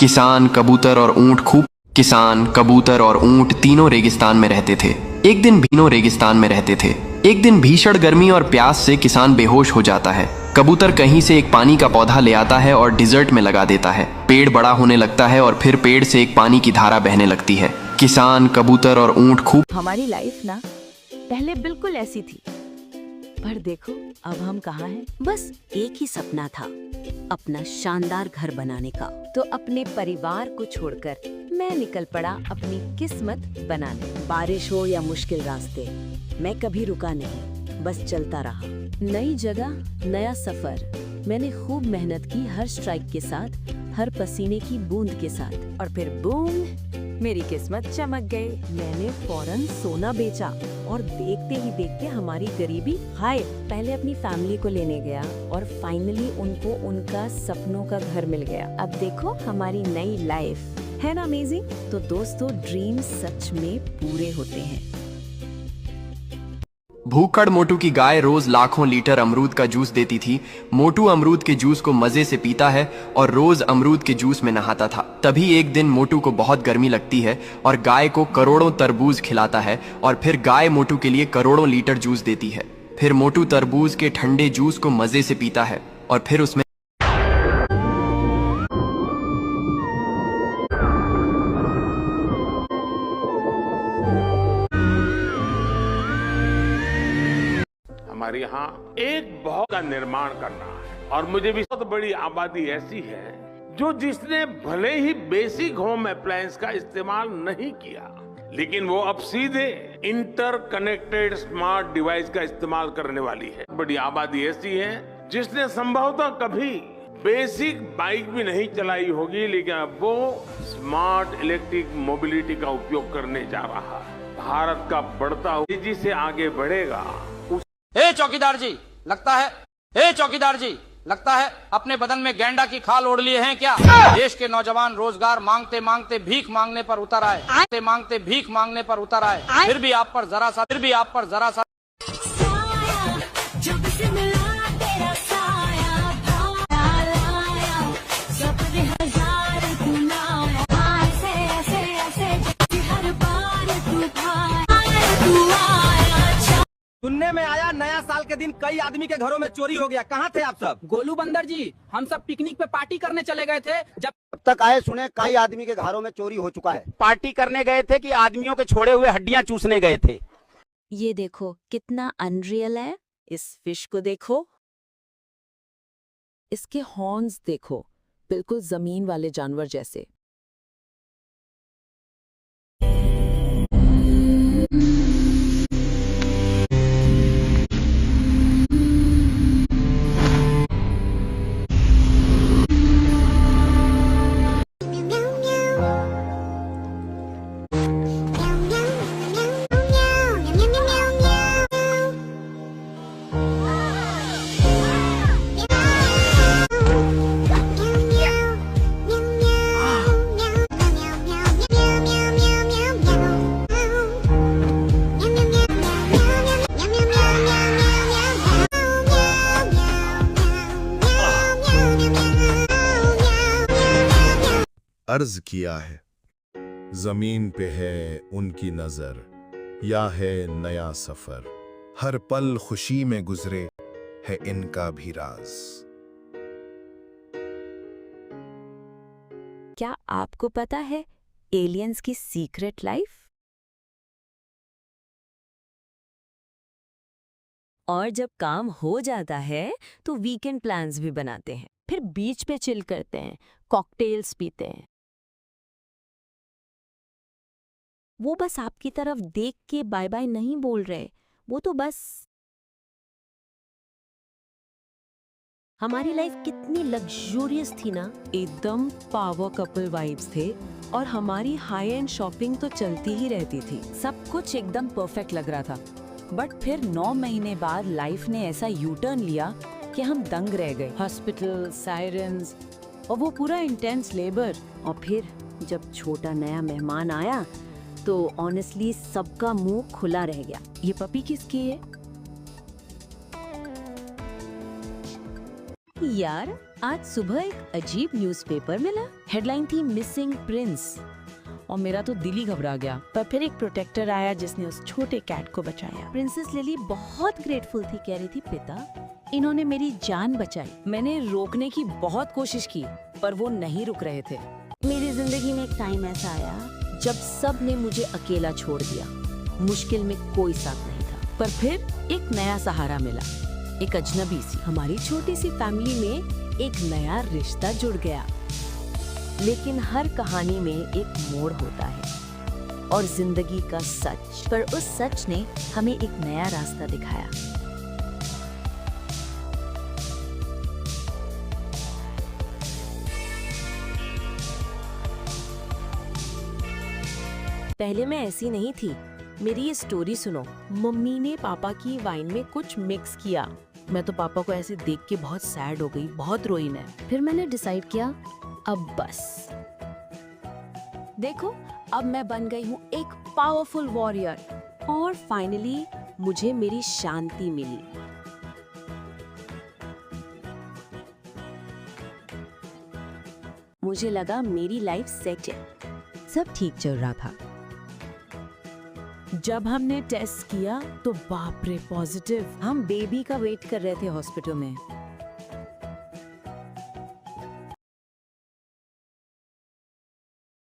किसान, कबूतर और ऊंट खूब किसान, कबूतर और ऊंट तीनों रेगिस्तान में रहते थे। एक दिन भीनों रेगिस्तान में रहते थे। एक दिन भीषण गर्मी और प्यास से किसान बेहोश हो जाता है। कबूतर कहीं से एक पानी का पौधा ले आता है और डिजर्ट में लगा देता है। पेड़ बड़ा होने लगता है और फिर पेड़ से एक पानी की धारा बहने लगती है। किसान, कबूतर और ऊंट खूब हमारी लाइफ ना पहले बिल्कुल ऐसी थी, पर देखो अब हम कहाँ हैं। बस एक ही सपना था, अपना शानदार घर बनाने का। तो अपने परिवार को छोड़कर मैं निकल पड़ा अपनी किस्मत बनाने। बारिश हो या मुश्किल रास्ते, मैं कभी रुका नहीं, बस चलता रहा। नई जगह, नया सफर। मैंने खूब मेहनत की, हर स्ट्राइक के साथ, हर पसीने की बूंद के साथ। और फिर बूम, मेरी किस्मत चमक गई। मैंने फौरन सोना बेचा और देखते ही देखते हमारी गरीबी हाय। पहले अपनी फैमिली को लेने गया और फाइनली उनको उनका सपनों का घर मिल गया। अब देखो हमारी नई लाइफ है ना अमेजिंग। तो दोस्तों, ड्रीम सच में पूरे होते हैं। भूखड़ मोटू की गाय रोज लाखों लीटर अमरूद का जूस देती थी। मोटू अमरूद के जूस को मजे से पीता है और रोज अमरूद के जूस में नहाता था। तभी एक दिन मोटू को बहुत गर्मी लगती है और गाय को करोड़ों तरबूज खिलाता है और फिर गाय मोटू के लिए करोड़ों लीटर जूस देती है। फिर मोटू तरबूज के ठंडे जूस को मजे से पीता है और फिर उसमें हमारे यहाँ एक बहुत का निर्माण करना है और मुझे भी बहुत बड़ी आबादी ऐसी है जो जिसने भले ही बेसिक होम अप्लायंस का इस्तेमाल नहीं किया, लेकिन वो अब सीधे इंटरकनेक्टेड स्मार्ट डिवाइस का इस्तेमाल करने वाली है। बड़ी आबादी ऐसी है जिसने संभवतः कभी बेसिक बाइक भी नहीं चलाई होगी, लेकिन अब वो स्मार्ट इलेक्ट्रिक मोबिलिटी का उपयोग करने जा रहा है। भारत का बढ़ता हुआ तेजी से आगे बढ़ेगा। ए चौकीदार जी, लगता है अपने बदन में गैंडा की खाल ओढ़ लिए हैं क्या? देश के नौजवान रोजगार मांगते मांगते भीख मांगने पर उतर आए। फिर भी आप पर जरा सा सुनने में आया नया साल के दिन कई आदमी के घरों में चोरी हो गया। कहाँ थे आप सब? गोलू बंदर जी, हम सब पिकनिक पे पार्टी करने चले गए थे। जब तक आए सुने कई आदमी के घरों में चोरी हो चुका है। पार्टी करने गए थे कि आदमियों के छोड़े हुए हड्डियां चूसने गए थे? ये देखो कितना अनरियल है। इस फिश को देखो, इसके हॉर्न्स देखो, बिल्कुल जमीन वाले जानवर जैसे। अर्ज किया है, जमीन पे है उनकी नजर, या है नया सफर, हर पल खुशी में गुजरे है इनका भी राज। क्या आपको पता है एलियंस की सीक्रेट लाइफ? और जब काम हो जाता है तो वीकेंड प्लान्स भी बनाते हैं, फिर बीच पे चिल करते हैं, कॉकटेल्स पीते हैं। वो बस आपकी तरफ देख के बाय बाय नहीं बोल रहे, वो तो बस। हमारी लाइफ कितनी लग्जूरियस थी ना, एकदम पावर कपल वाइब्स थे और हमारी हाई एंड शॉपिंग तो चलती ही रहती थी। सब कुछ एकदम परफेक्ट लग रहा था। बट फिर 9 महीने बाद लाइफ ने ऐसा यू टर्न लिया कि हम दंग रह गए। हॉस्पिटल, सायरन्स और वो पूरा इंटेंस लेबर। और फिर जब छोटा नया मेहमान आया तो ऑनेस्टली सबका मुंह खुला रह गया। ये पपी किसकी है? यार, आज सुबह एक अजीब न्यूज़पेपर मिला। हेडलाइन थी मिसिंग प्रिंस। और मेरा तो दिल ही घबरा गया। पर फिर एक प्रोटेक्टर आया जिसने उस छोटे कैट को बचाया। प्रिंसेस लिली बहुत ग्रेटफुल थी, कह रही थी पिता, इन्होंने मेरी जान बचाई। मैंने रोकने की बहुत कोशिश की पर वो नहीं रुक रहे थे। मेरी जिंदगी में एक टाइम ऐसा आया जब सब ने मुझे अकेला छोड़ दिया। मुश्किल में कोई साथ नहीं था, पर फिर एक नया सहारा मिला, एक अजनबी सी। हमारी छोटी सी फैमिली में एक नया रिश्ता जुड़ गया। लेकिन हर कहानी में एक मोड़ होता है और जिंदगी का सच। पर उस सच ने हमें एक नया रास्ता दिखाया। पहले मैं ऐसी नहीं थी। मेरी ये स्टोरी सुनो। मम्मी ने पापा की वाइन में कुछ मिक्स किया। मैं तो पापा को ऐसे देख के बहुत सैड हो गई, बहुत रोई मैं। फिर मैंने डिसाइड किया, अब बस। देखो, अब मैं बन गई हूँ एक पावरफुल वॉरियर और फाइनली मुझे मेरी शांति मिली। मुझे लगा मेरी लाइफ सेट है, सब ठीक चल रहा था। जब हमने टेस्ट किया तो बाप रे पॉजिटिव। हम बेबी का वेट कर रहे थे हॉस्पिटल में।